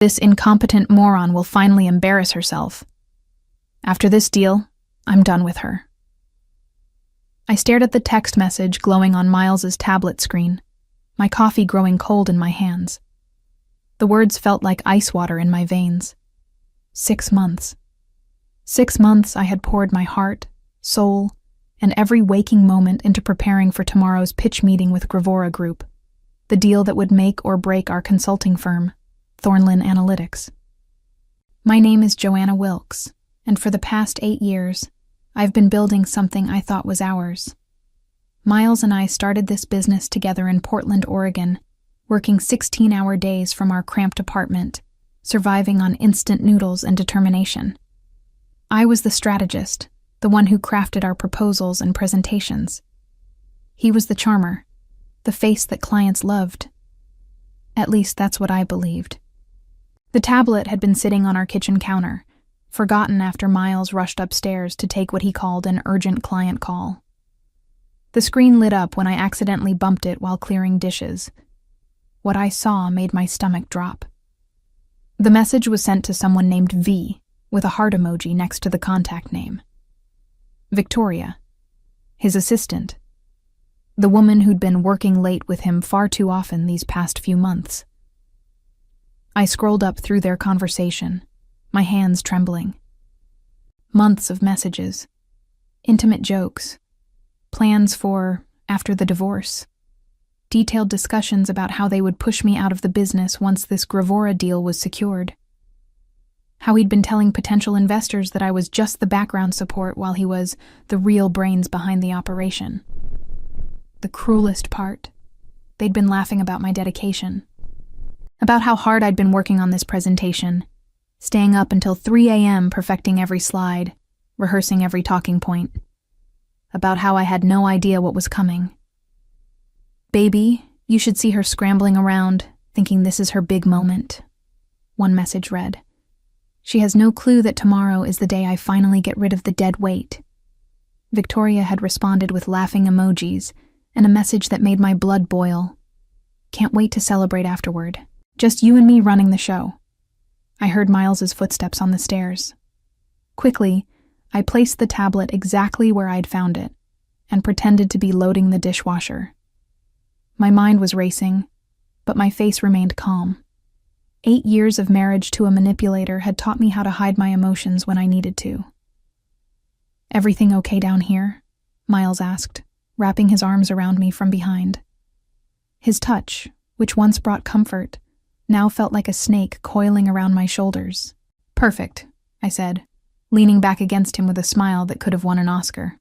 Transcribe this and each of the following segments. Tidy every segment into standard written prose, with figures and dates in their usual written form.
This incompetent moron will finally embarrass herself. After this deal, I'm done with her. I stared at the text message glowing on Miles's tablet screen, my coffee growing cold in my hands. The words felt like ice water in my veins. 6 months. 6 months I had poured my heart, soul, and every waking moment into preparing for tomorrow's pitch meeting with Gravora Group, the deal that would make or break our consulting firm, Thornlin Analytics. My name is Joanna Wilkes, and for the past 8 years, I've been building something I thought was ours. Miles and I started this business together in Portland, Oregon, working 16-hour days from our cramped apartment, surviving on instant noodles and determination. I was the strategist, the one who crafted our proposals and presentations. He was the charmer, the face that clients loved. At least that's what I believed. The tablet had been sitting on our kitchen counter, forgotten after Miles rushed upstairs to take what he called an urgent client call. The screen lit up when I accidentally bumped it while clearing dishes. What I saw made my stomach drop. The message was sent to someone named V, with a heart emoji next to the contact name. Victoria, his assistant, the woman who'd been working late with him far too often these past few months. I scrolled up through their conversation, my hands trembling. Months of messages, intimate jokes, plans for after the divorce, detailed discussions about how they would push me out of the business once this Gravora deal was secured. How he'd been telling potential investors that I was just the background support while he was the real brains behind the operation. The cruelest part, they'd been laughing about my dedication, about how hard I'd been working on this presentation, staying up until 3 a.m. perfecting every slide, rehearsing every talking point, about how I had no idea what was coming. Baby, you should see her scrambling around, thinking this is her big moment. One message read. She has no clue that tomorrow is the day I finally get rid of the dead weight. Victoria had responded with laughing emojis and a message that made my blood boil. Can't wait to celebrate afterward. Just you and me running the show. I heard Miles's footsteps on the stairs. Quickly, I placed the tablet exactly where I'd found it and pretended to be loading the dishwasher. My mind was racing, but my face remained calm. 8 years of marriage to a manipulator had taught me how to hide my emotions when I needed to. Everything okay down here? Miles asked, wrapping his arms around me from behind. His touch, which once brought comfort, now felt like a snake coiling around my shoulders. Perfect, I said, leaning back against him with a smile that could have won an Oscar.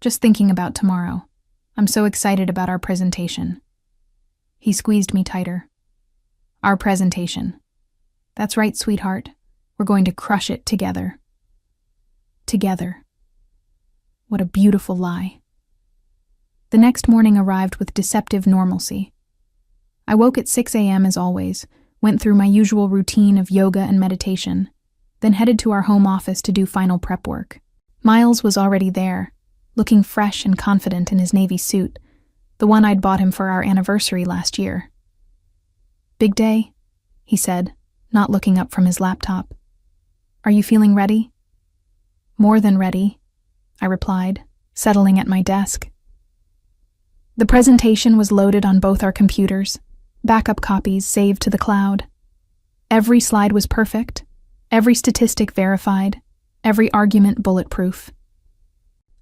Just thinking about tomorrow. I'm so excited about our presentation. He squeezed me tighter. Our presentation. That's right, sweetheart. We're going to crush it together. Together. What a beautiful lie. The next morning arrived with deceptive normalcy. I woke at 6 a.m. as always, went through my usual routine of yoga and meditation, then headed to our home office to do final prep work. Miles was already there, looking fresh and confident in his navy suit, the one I'd bought him for our anniversary last year. Big day, he said, not looking up from his laptop. Are you feeling ready? More than ready, I replied, settling at my desk. The presentation was loaded on both our computers, backup copies saved to the cloud. Every slide was perfect, every statistic verified, every argument bulletproof.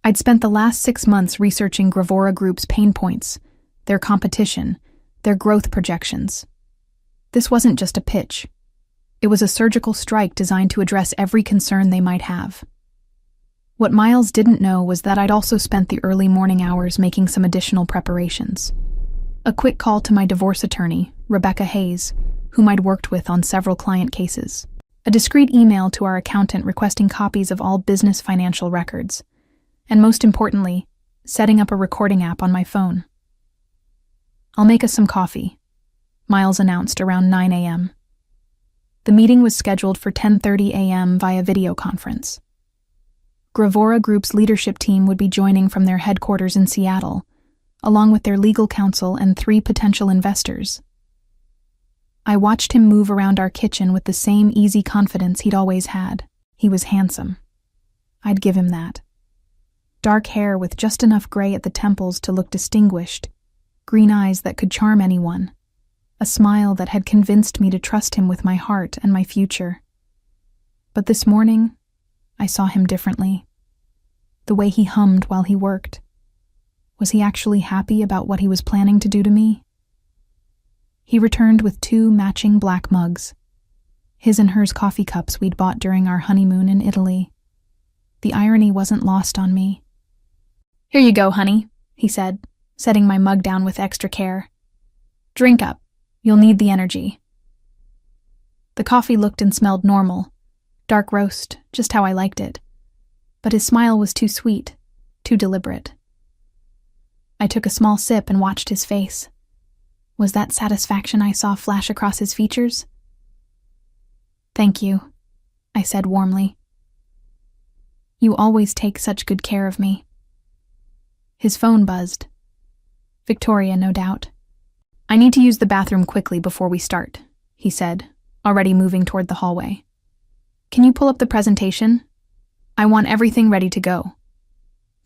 I'd spent the last 6 months researching Gravora Group's pain points, their competition, their growth projections. This wasn't just a pitch. It was a surgical strike designed to address every concern they might have. What Miles didn't know was that I'd also spent the early morning hours making some additional preparations. A quick call to my divorce attorney, Rebecca Hayes, whom I'd worked with on several client cases. A discreet email to our accountant requesting copies of all business financial records. And most importantly, setting up a recording app on my phone. I'll make us some coffee, Miles announced around 9 a.m. The meeting was scheduled for 10:30 a.m. via video conference. Gravora Group's leadership team would be joining from their headquarters in Seattle, along with their legal counsel and 3 potential investors. I watched him move around our kitchen with the same easy confidence he'd always had. He was handsome. I'd give him that. Dark hair with just enough gray at the temples to look distinguished, green eyes that could charm anyone, a smile that had convinced me to trust him with my heart and my future. But this morning, I saw him differently. The way he hummed while he worked. Was he actually happy about what he was planning to do to me? He returned with 2 matching black mugs, his and hers coffee cups we'd bought during our honeymoon in Italy. The irony wasn't lost on me. "Here you go, honey," he said, setting my mug down with extra care. "Drink up. You'll need the energy." The coffee looked and smelled normal, dark roast, just how I liked it. But his smile was too sweet, too deliberate. I took a small sip and watched his face. Was that satisfaction I saw flash across his features? "Thank you," I said warmly. "You always take such good care of me." His phone buzzed. Victoria, no doubt. "I need to use the bathroom quickly before we start," he said, already moving toward the hallway. "Can you pull up the presentation? I want everything ready to go."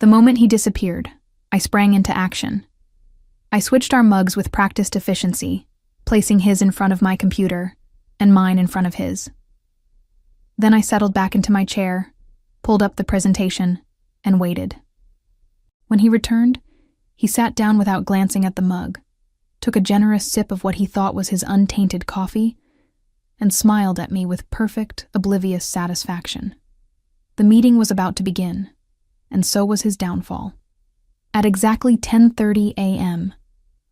The moment he disappeared, I sprang into action. I switched our mugs with practiced efficiency, placing his in front of my computer and mine in front of his. Then I settled back into my chair, pulled up the presentation, and waited. When he returned, he sat down without glancing at the mug, took a generous sip of what he thought was his untainted coffee, and smiled at me with perfect, oblivious satisfaction. The meeting was about to begin, and so was his downfall. At exactly 10:30 a.m.,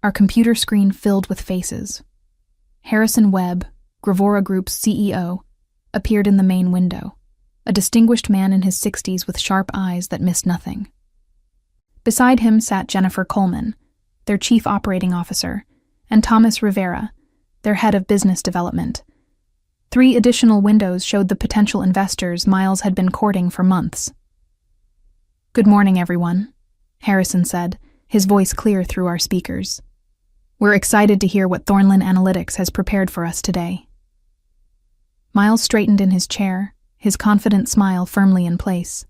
our computer screen filled with faces. Harrison Webb, Gravora Group's CEO, appeared in the main window, a distinguished man in his 60s with sharp eyes that missed nothing. Beside him sat Jennifer Coleman, their chief operating officer, and Thomas Rivera, their head of business development. 3 additional windows showed the potential investors Miles had been courting for months. "Good morning, everyone," Harrison said, his voice clear through our speakers. "We're excited to hear what Thornlin Analytics has prepared for us today." Miles straightened in his chair, his confident smile firmly in place.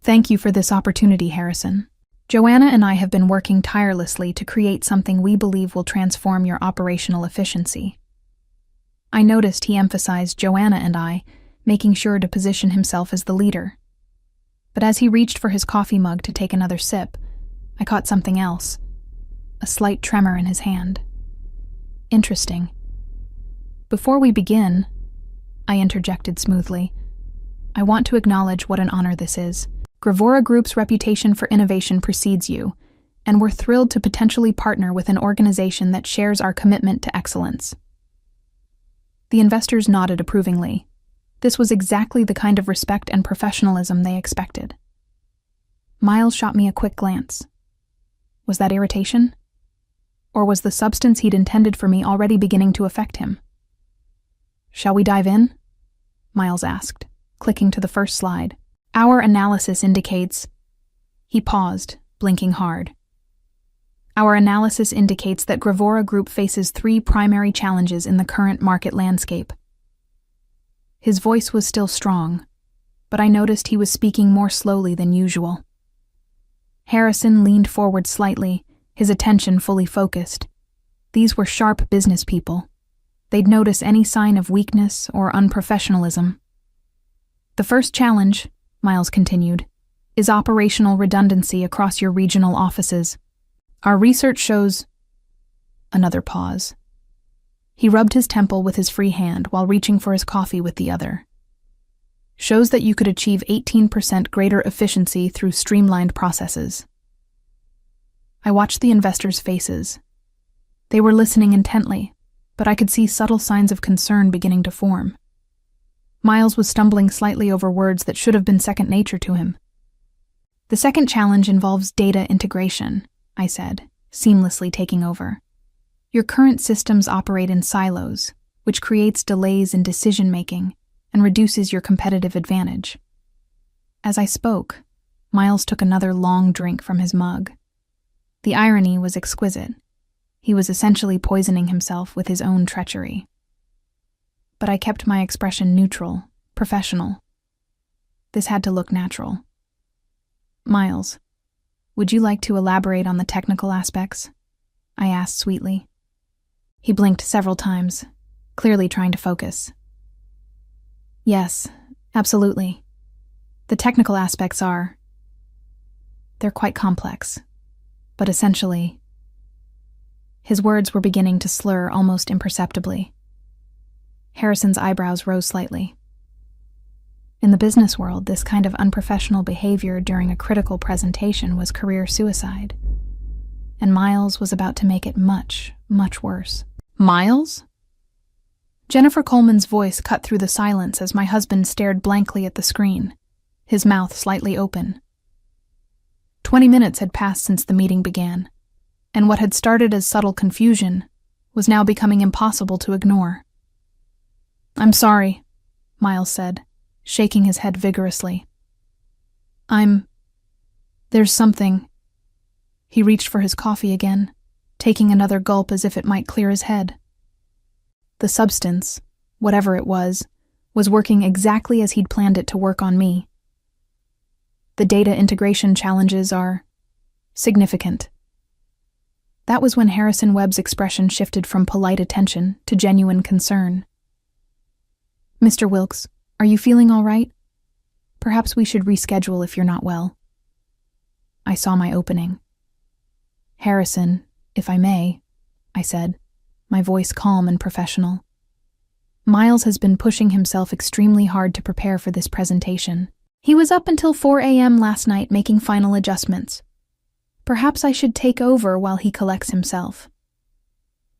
"Thank you for this opportunity, Harrison. Joanna and I have been working tirelessly to create something we believe will transform your operational efficiency." I noticed he emphasized Joanna and I, making sure to position himself as the leader. But as he reached for his coffee mug to take another sip, I caught something else, a slight tremor in his hand. "Interesting. Before we begin," I interjected smoothly, "I want to acknowledge what an honor this is. Gravora Group's reputation for innovation precedes you, and we're thrilled to potentially partner with an organization that shares our commitment to excellence." The investors nodded approvingly. This was exactly the kind of respect and professionalism they expected. Miles shot me a quick glance. Was that irritation? Or was the substance he'd intended for me already beginning to affect him? "Shall we dive in?" Miles asked, clicking to the first slide. "Our analysis indicates..." He paused, blinking hard. "Our analysis indicates that Gravora Group faces 3 primary challenges in the current market landscape." His voice was still strong, but I noticed he was speaking more slowly than usual. Harrison leaned forward slightly, his attention fully focused. These were sharp business people. They'd notice any sign of weakness or unprofessionalism. "The first challenge," Miles continued, "is operational redundancy across your regional offices. Our research shows..." Another pause. He rubbed his temple with his free hand while reaching for his coffee with the other. "Shows that you could achieve 18% greater efficiency through streamlined processes." I watched the investors' faces. They were listening intently, but I could see subtle signs of concern beginning to form. Miles was stumbling slightly over words that should have been second nature to him. "The second challenge involves data integration," I said, seamlessly taking over. "Your current systems operate in silos, which creates delays in decision-making and reduces your competitive advantage." As I spoke, Miles took another long drink from his mug. The irony was exquisite. He was essentially poisoning himself with his own treachery. But I kept my expression neutral, professional. This had to look natural. Miles, would you like to elaborate on the technical aspects? I asked sweetly. He blinked several times, clearly trying to focus. Yes, absolutely. The technical aspects they're quite complex, but essentially... His words were beginning to slur almost imperceptibly. Harrison's eyebrows rose slightly. In the business world, this kind of unprofessional behavior during a critical presentation was career suicide. And Miles was about to make it much, much worse. Miles? Jennifer Coleman's voice cut through the silence as my husband stared blankly at the screen, his mouth slightly open. 20 minutes had passed since the meeting began, and what had started as subtle confusion was now becoming impossible to ignore. I'm sorry, Miles said, shaking his head vigorously. There's something. He reached for his coffee again, taking another gulp as if it might clear his head. The substance, whatever it was working exactly as he'd planned it to work on me. The data integration challenges are significant. That was when Harrison Webb's expression shifted from polite attention to genuine concern. Mr. Wilkes, are you feeling all right? Perhaps we should reschedule if you're not well. I saw my opening. Harrison, if I may, I said, my voice calm and professional. Miles has been pushing himself extremely hard to prepare for this presentation. He was up until 4 a.m. last night making final adjustments. Perhaps I should take over while he collects himself.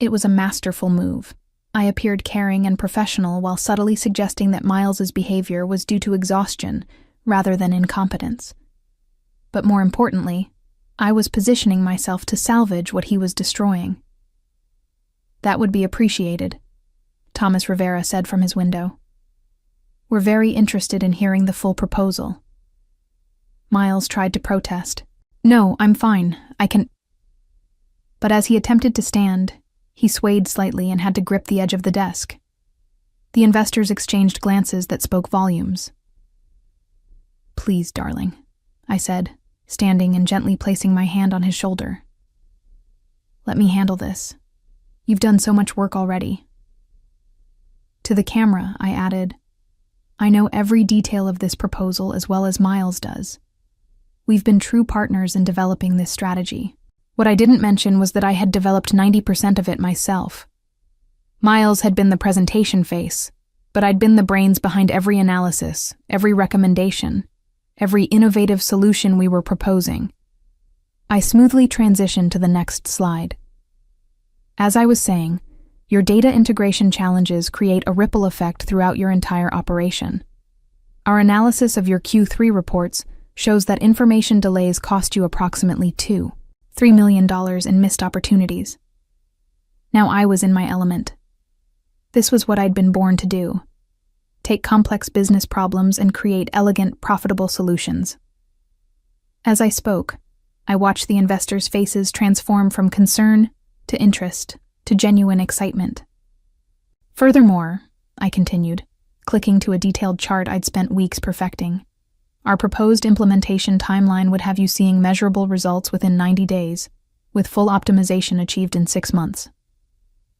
It was a masterful move. I appeared caring and professional while subtly suggesting that Miles's behavior was due to exhaustion rather than incompetence. But more importantly, I was positioning myself to salvage what he was destroying. That would be appreciated, Thomas Rivera said from his window. We're very interested in hearing the full proposal. Miles tried to protest. No, I'm fine. I can... But as he attempted to stand, he swayed slightly and had to grip the edge of the desk. The investors exchanged glances that spoke volumes. Please, darling, I said, standing and gently placing my hand on his shoulder. Let me handle this. You've done so much work already. To the camera, I added, I know every detail of this proposal as well as Miles does. We've been true partners in developing this strategy. What I didn't mention was that I had developed 90% of it myself. Miles had been the presentation face, but I'd been the brains behind every analysis, every recommendation, every innovative solution we were proposing. I smoothly transitioned to the next slide. As I was saying, your data integration challenges create a ripple effect throughout your entire operation. Our analysis of your Q3 reports shows that information delays cost you approximately $3 million in missed opportunities. Now I was in my element. This was what I'd been born to do. Take complex business problems and create elegant, profitable solutions. As I spoke, I watched the investors' faces transform from concern to interest to genuine excitement. Furthermore, I continued, clicking to a detailed chart I'd spent weeks perfecting, our proposed implementation timeline would have you seeing measurable results within 90 days, with full optimization achieved in 6 months.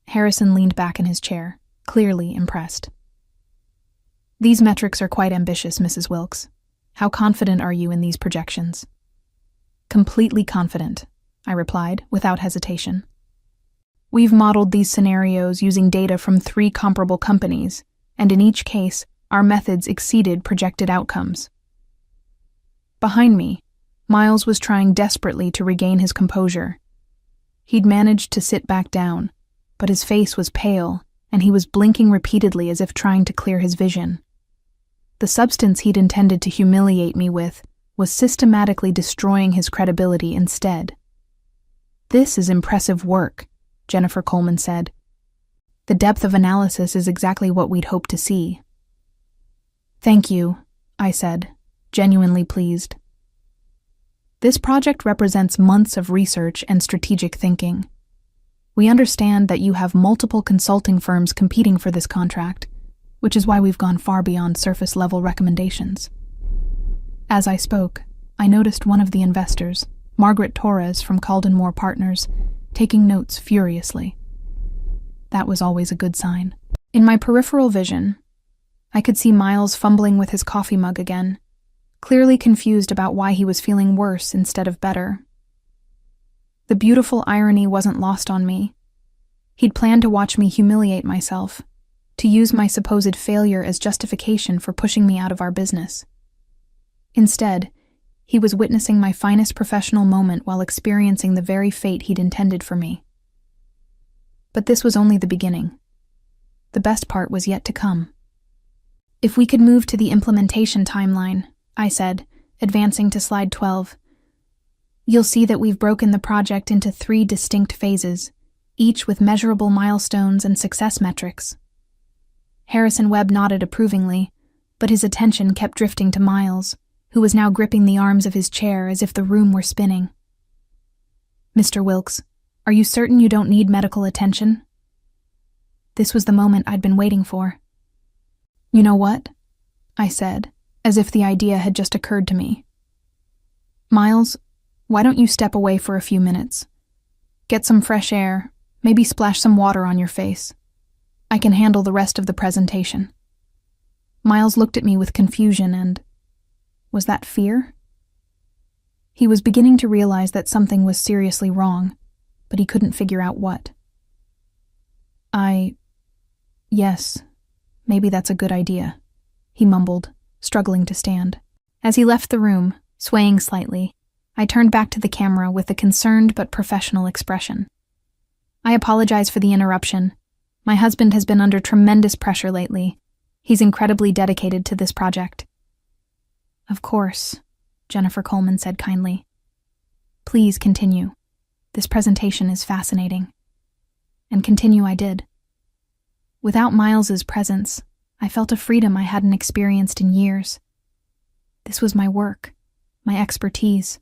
Harrison leaned back in his chair, clearly impressed. These metrics are quite ambitious, Mrs. Wilkes. How confident are you in these projections? Completely confident, I replied, without hesitation. We've modeled these scenarios using data from 3 comparable companies, and in each case, our methods exceeded projected outcomes. Behind me, Miles was trying desperately to regain his composure. He'd managed to sit back down, but his face was pale, and he was blinking repeatedly as if trying to clear his vision. The substance he'd intended to humiliate me with was systematically destroying his credibility instead. This is impressive work, Jennifer Coleman said. The depth of analysis is exactly what we'd hoped to see. Thank you, I said, genuinely pleased. This project represents months of research and strategic thinking. We understand that you have multiple consulting firms competing for this contract, which is why we've gone far beyond surface-level recommendations. As I spoke, I noticed one of the investors, Margaret Torres from Calden Moore Partners, taking notes furiously. That was always a good sign. In my peripheral vision, I could see Miles fumbling with his coffee mug again, clearly confused about why he was feeling worse instead of better. The beautiful irony wasn't lost on me. He'd planned to watch me humiliate myself, to use my supposed failure as justification for pushing me out of our business. Instead, he was witnessing my finest professional moment while experiencing the very fate he'd intended for me. But this was only the beginning. The best part was yet to come. If we could move to the implementation timeline, I said, advancing to slide 12. You'll see that we've broken the project into 3 distinct phases, each with measurable milestones and success metrics. Harrison Webb nodded approvingly, but his attention kept drifting to Miles, who was now gripping the arms of his chair as if the room were spinning. Mr. Wilkes, are you certain you don't need medical attention? This was the moment I'd been waiting for. You know what? I said, as if the idea had just occurred to me. Miles, why don't you step away for a few minutes? Get some fresh air, maybe splash some water on your face. I can handle the rest of the presentation. Miles looked at me with confusion and... was that fear? He was beginning to realize that something was seriously wrong, but he couldn't figure out what. Yes, maybe that's a good idea, he mumbled, struggling to stand. As he left the room, swaying slightly, I turned back to the camera with a concerned but professional expression. I apologize for the interruption. My husband has been under tremendous pressure lately. He's incredibly dedicated to this project. Of course, Jennifer Coleman said kindly. Please continue. This presentation is fascinating. And continue I did. Without Miles's presence, I felt a freedom I hadn't experienced in years. This was my work, my expertise,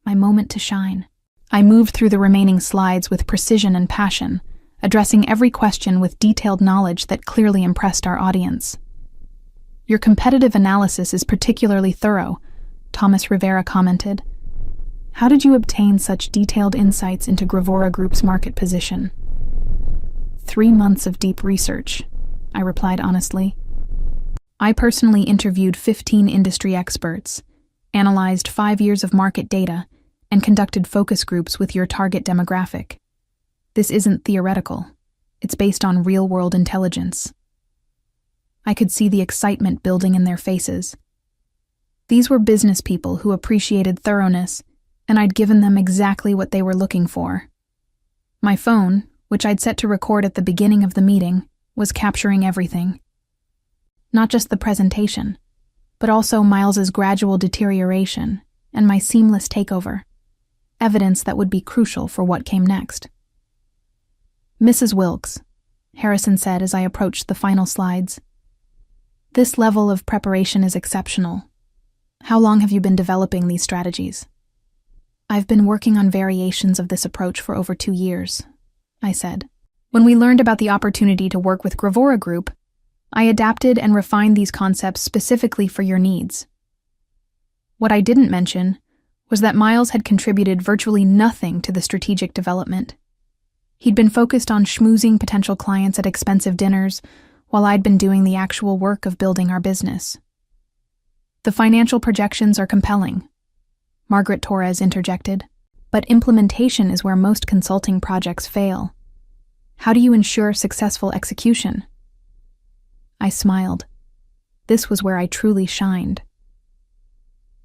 my moment to shine. I moved through the remaining slides with precision and passion, addressing every question with detailed knowledge that clearly impressed our audience. Your competitive analysis is particularly thorough, Thomas Rivera commented. How did you obtain such detailed insights into Gravora Group's market position? 3 months of deep research, I replied honestly. I personally interviewed 15 industry experts, analyzed 5 years of market data, and conducted focus groups with your target demographic. This isn't theoretical. It's based on real-world intelligence. I could see the excitement building in their faces. These were business people who appreciated thoroughness, and I'd given them exactly what they were looking for. My phone, which I'd set to record at the beginning of the meeting, was capturing everything. Not just the presentation, but also Miles's gradual deterioration and my seamless takeover, evidence that would be crucial for what came next. Mrs. Wilkes, Harrison said as I approached the final slides. This level of preparation is exceptional. How long have you been developing these strategies? I've been working on variations of this approach for over 2 years, I said. When we learned about the opportunity to work with Gravora Group, I adapted and refined these concepts specifically for your needs. What I didn't mention was that Miles had contributed virtually nothing to the strategic development. He'd been focused on schmoozing potential clients at expensive dinners, while I'd been doing the actual work of building our business. The financial projections are compelling, Margaret Torres interjected, but implementation is where most consulting projects fail. How do you ensure successful execution? I smiled. This was where I truly shined.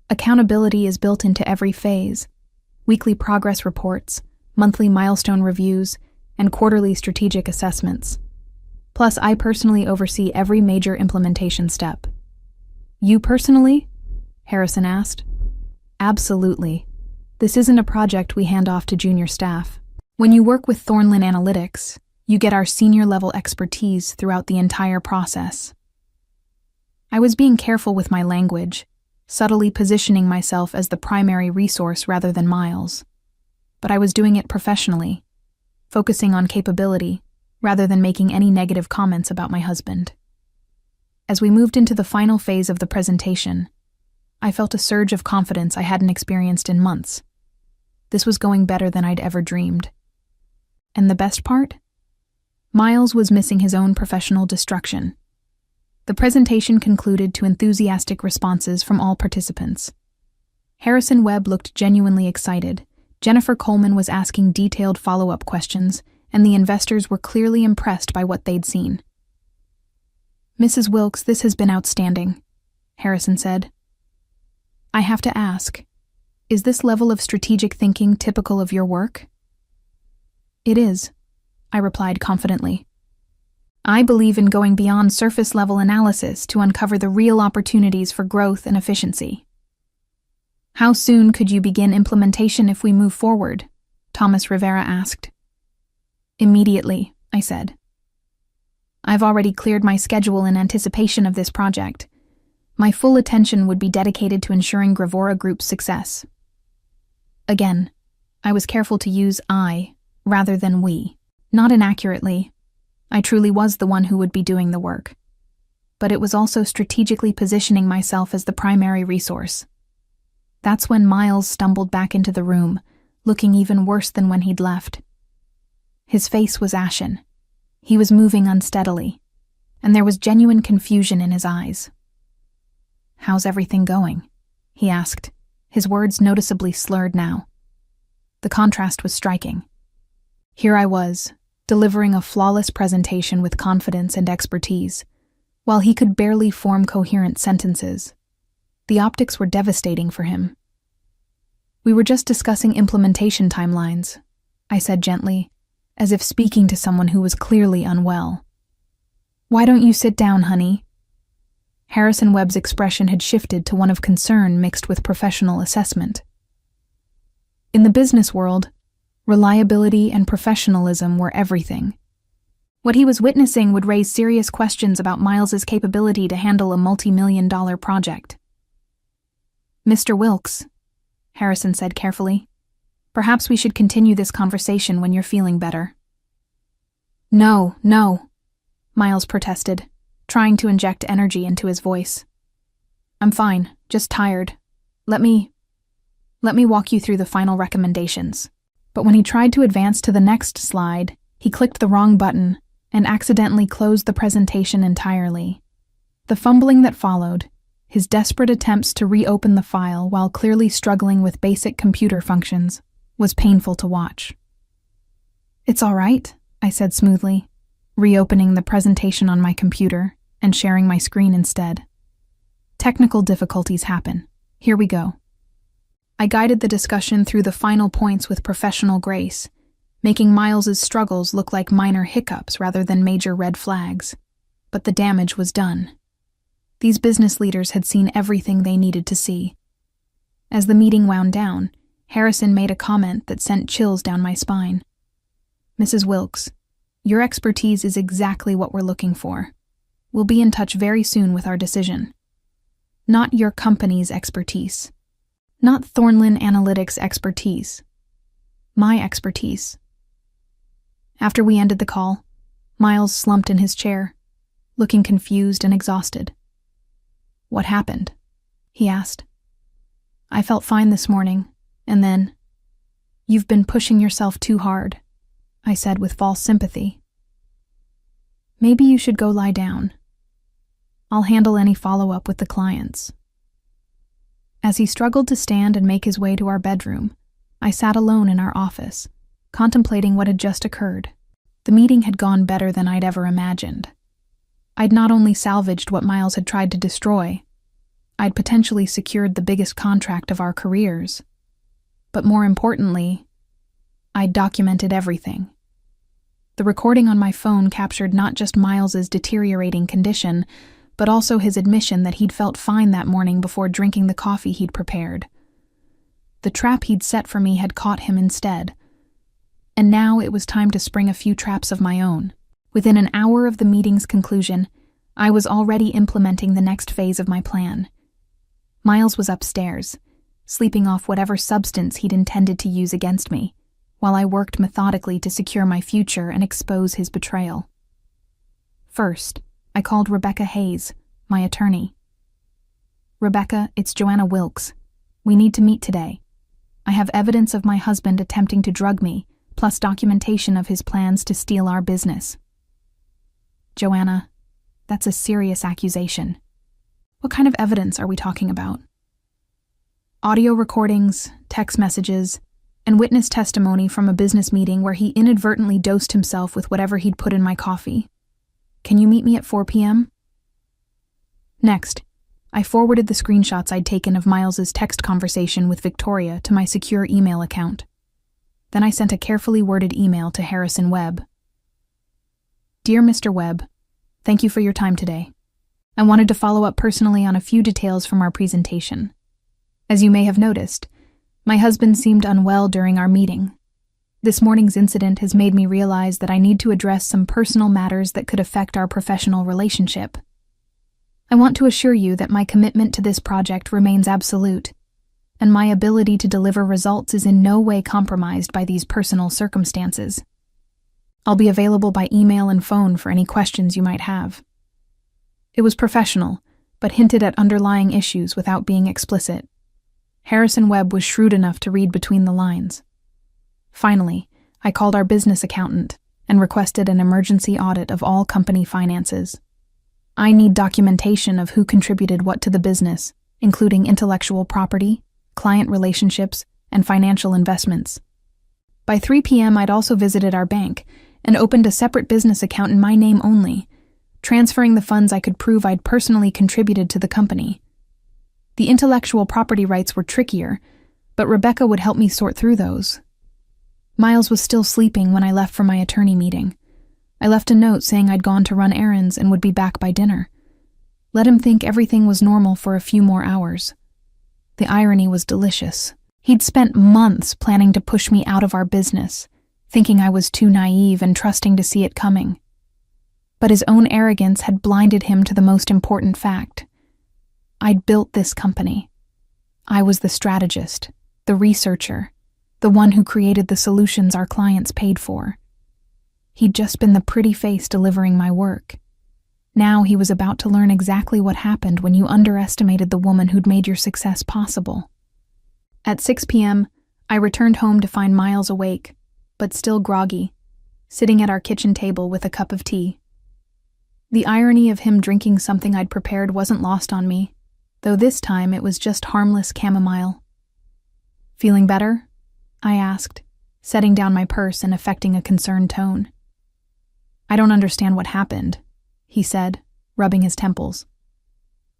Accountability is built into every phase. Weekly progress reports, monthly milestone reviews, and quarterly strategic assessments. Plus, I personally oversee every major implementation step. You personally? Harrison asked. Absolutely. This isn't a project we hand off to junior staff. When you work with Thornlin Analytics, you get our senior-level expertise throughout the entire process. I was being careful with my language, subtly positioning myself as the primary resource rather than Miles. But I was doing it professionally. focusing on capability rather than making any negative comments about my husband. As we moved into the final phase of the presentation, I felt a surge of confidence I hadn't experienced in months. This was going better than I'd ever dreamed. And the best part? Miles was missing his own professional destruction. The presentation concluded to enthusiastic responses from all participants. Harrison Webb looked genuinely excited, Jennifer Coleman was asking detailed follow-up questions, and the investors were clearly impressed by what they'd seen. "Mrs. Wilkes, this has been outstanding," Harrison said. "I have to ask, is this level of strategic thinking typical of your work?" "It is," I replied confidently. "I believe in going beyond surface-level analysis to uncover the real opportunities for growth and efficiency." "How soon could you begin implementation if we move forward?" Thomas Rivera asked. "Immediately," I said. "I've already cleared my schedule in anticipation of this project. My full attention would be dedicated to ensuring Gravora Group's success." Again, I was careful to use I rather than we. Not inaccurately. I truly was the one who would be doing the work. But it was also strategically positioning myself as the primary resource. That's when Miles stumbled back into the room, looking even worse than when he'd left. His face was ashen. He was moving unsteadily, and there was genuine confusion in his eyes. "How's everything going?" he asked, his words noticeably slurred now. The contrast was striking. Here I was, delivering a flawless presentation with confidence and expertise, while he could barely form coherent sentences. The optics were devastating for him. "We were just discussing implementation timelines," I said gently, as if speaking to someone who was clearly unwell. "Why don't you sit down, honey?" Harrison Webb's expression had shifted to one of concern mixed with professional assessment. In the business world, reliability and professionalism were everything. What he was witnessing would raise serious questions about Miles's capability to handle a multi-million-dollar project. "Mr. Wilkes," Harrison said carefully, "perhaps we should continue this conversation when you're feeling better." No, Miles protested, trying to inject energy into his voice. "I'm fine, just tired. Let me walk you through the final recommendations." But when he tried to advance to the next slide, he clicked the wrong button and accidentally closed the presentation entirely. The fumbling that followed, his desperate attempts to reopen the file while clearly struggling with basic computer functions, was painful to watch. "It's all right," I said smoothly, reopening the presentation on my computer and sharing my screen instead. "Technical difficulties happen. Here we go." I guided the discussion through the final points with professional grace, making Miles's struggles look like minor hiccups rather than major red flags. But the damage was done. These business leaders had seen everything they needed to see. As the meeting wound down, Harrison made a comment that sent chills down my spine. "Mrs. Wilkes, your expertise is exactly what we're looking for. We'll be in touch very soon with our decision." Not your company's expertise. Not Thornlin Analytics' expertise. My expertise. After we ended the call, Miles slumped in his chair, looking confused and exhausted. "What happened?" he asked. "I felt fine this morning, and then—" "You've been pushing yourself too hard," I said with false sympathy. "Maybe you should go lie down. I'll handle any follow-up with the clients." As he struggled to stand and make his way to our bedroom, I sat alone in our office, contemplating what had just occurred. The meeting had gone better than I'd ever imagined. I'd not only salvaged what Miles had tried to destroy, I'd potentially secured the biggest contract of our careers. But more importantly, I'd documented everything. The recording on my phone captured not just Miles's deteriorating condition, but also his admission that he'd felt fine that morning before drinking the coffee he'd prepared. The trap he'd set for me had caught him instead. And now it was time to spring a few traps of my own. Within an hour of the meeting's conclusion, I was already implementing the next phase of my plan. Miles was upstairs, sleeping off whatever substance he'd intended to use against me, while I worked methodically to secure my future and expose his betrayal. First, I called Rebecca Hayes, my attorney. "Rebecca, it's Joanna Wilkes. We need to meet today. I have evidence of my husband attempting to drug me, plus documentation of his plans to steal our business." "Joanna, that's a serious accusation. What kind of evidence are we talking about?" "Audio recordings, text messages, and witness testimony from a business meeting where he inadvertently dosed himself with whatever he'd put in my coffee. Can you meet me at 4 p.m.? Next, I forwarded the screenshots I'd taken of Miles's text conversation with Victoria to my secure email account. Then I sent a carefully worded email to Harrison Webb. "Dear Mr. Webb, thank you for your time today. I wanted to follow up personally on a few details from our presentation. As you may have noticed, my husband seemed unwell during our meeting. This morning's incident has made me realize that I need to address some personal matters that could affect our professional relationship. I want to assure you that my commitment to this project remains absolute, and my ability to deliver results is in no way compromised by these personal circumstances. I'll be available by email and phone for any questions you might have." It was professional, but hinted at underlying issues without being explicit. Harrison Webb was shrewd enough to read between the lines. Finally, I called our business accountant and requested an emergency audit of all company finances. I need documentation of who contributed what to the business, including intellectual property, client relationships, and financial investments. By 3 p.m., I'd also visited our bank and opened a separate business account in my name only, transferring the funds I could prove I'd personally contributed to the company. The intellectual property rights were trickier, but Rebecca would help me sort through those. Miles was still sleeping when I left for my attorney meeting. I left a note saying I'd gone to run errands and would be back by dinner. Let him think everything was normal for a few more hours. The irony was delicious. He'd spent months planning to push me out of our business, thinking I was too naive and trusting to see it coming. But his own arrogance had blinded him to the most important fact. I'd built this company. I was the strategist, the researcher, the one who created the solutions our clients paid for. He'd just been the pretty face delivering my work. Now he was about to learn exactly what happened when you underestimated the woman who'd made your success possible. At 6 p.m., I returned home to find Miles awake, but still groggy, sitting at our kitchen table with a cup of tea. The irony of him drinking something I'd prepared wasn't lost on me, though this time it was just harmless chamomile. "Feeling better?" I asked, setting down my purse and affecting a concerned tone. "I don't understand what happened," he said, rubbing his temples.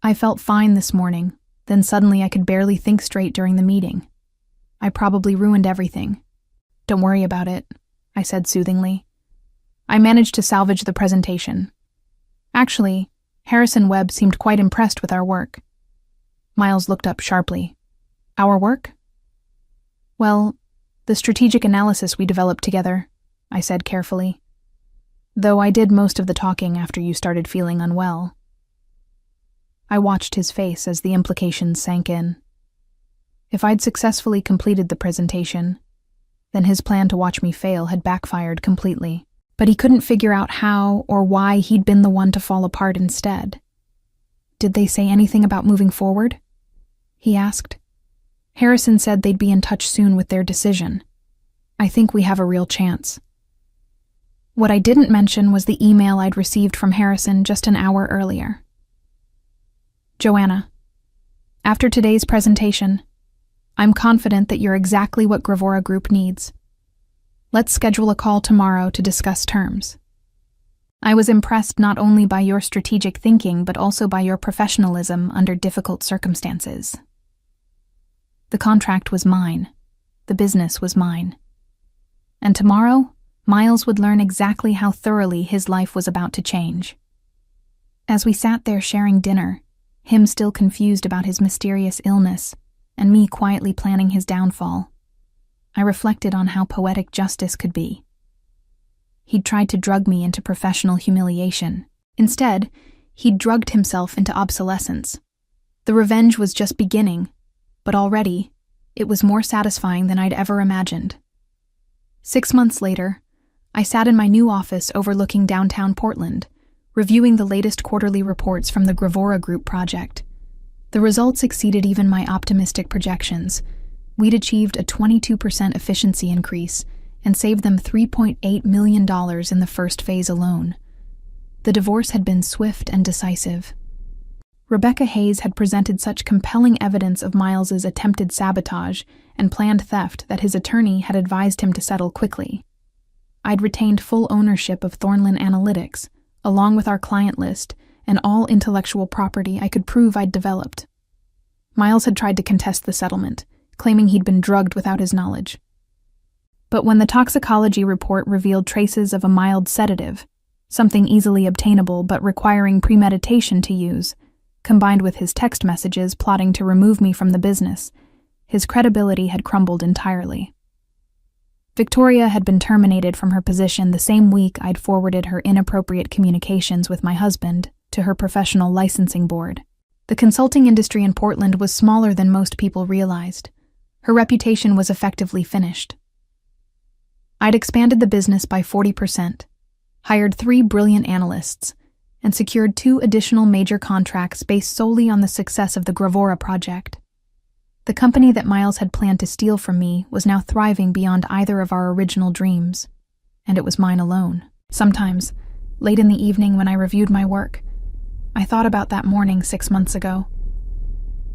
"I felt fine this morning, then suddenly I could barely think straight during the meeting. I probably ruined everything." "Don't worry about it," I said soothingly. "I managed to salvage the presentation. Actually, Harrison Webb seemed quite impressed with our work." Miles looked up sharply. "Our work?" "Well, the strategic analysis we developed together," I said carefully. "Though I did most of the talking after you started feeling unwell." I watched his face as the implications sank in. If I'd successfully completed the presentation, then his plan to watch me fail had backfired completely. But he couldn't figure out how or why he'd been the one to fall apart instead. "Did they say anything about moving forward?" he asked. "Harrison said they'd be in touch soon with their decision. I think we have a real chance." What I didn't mention was the email I'd received from Harrison just an hour earlier. "Joanna, after today's presentation, I'm confident that you're exactly what Gravora Group needs. Let's schedule a call tomorrow to discuss terms. I was impressed not only by your strategic thinking but also by your professionalism under difficult circumstances. The contract was mine. The business was mine. And tomorrow, Miles would learn exactly how thoroughly his life was about to change." As we sat there sharing dinner, him still confused about his mysterious illness, and me quietly planning his downfall, I reflected on how poetic justice could be. He'd tried to drug me into professional humiliation. Instead, he'd drugged himself into obsolescence. The revenge was just beginning, but already, it was more satisfying than I'd ever imagined. 6 months later, I sat in my new office overlooking downtown Portland, reviewing the latest quarterly reports from the Gravora Group project. The results exceeded even my optimistic projections. We'd achieved a 22% efficiency increase and saved them $3.8 million in the first phase alone. The divorce had been swift and decisive. Rebecca Hayes had presented such compelling evidence of Miles's attempted sabotage and planned theft that his attorney had advised him to settle quickly. I'd retained full ownership of Thornland Analytics, along with our client list and all intellectual property I could prove I'd developed. Miles had tried to contest the settlement, claiming he'd been drugged without his knowledge. But when the toxicology report revealed traces of a mild sedative, something easily obtainable but requiring premeditation to use, combined with his text messages plotting to remove me from the business, his credibility had crumbled entirely. Victoria had been terminated from her position the same week I'd forwarded her inappropriate communications with my husband to her professional licensing board. The consulting industry in Portland was smaller than most people realized. Her reputation was effectively finished. I'd expanded the business by 40%, hired 3 brilliant analysts, and secured 2 additional major contracts based solely on the success of the Gravora project. The company that Miles had planned to steal from me was now thriving beyond either of our original dreams, and it was mine alone. Sometimes, late in the evening when I reviewed my work, I thought about that morning 6 months ago.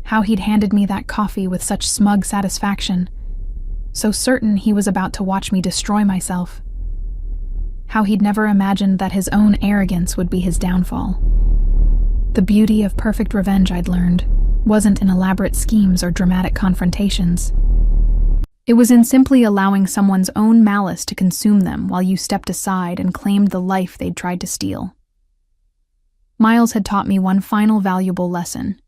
How he'd handed me that coffee with such smug satisfaction, so certain he was about to watch me destroy myself. How he'd never imagined that his own arrogance would be his downfall. The beauty of perfect revenge, I'd learned, wasn't in elaborate schemes or dramatic confrontations. It was in simply allowing someone's own malice to consume them while you stepped aside and claimed the life they'd tried to steal. Miles had taught me one final valuable lesson.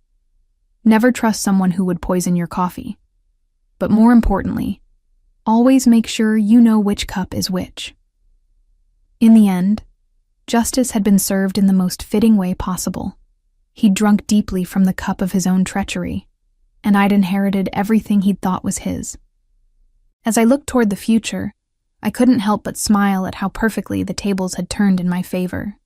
Never trust someone who would poison your coffee. But more importantly, always make sure you know which cup is which. In the end, justice had been served in the most fitting way possible. He'd drunk deeply from the cup of his own treachery, and I'd inherited everything he'd thought was his. As I looked toward the future, I couldn't help but smile at how perfectly the tables had turned in my favor.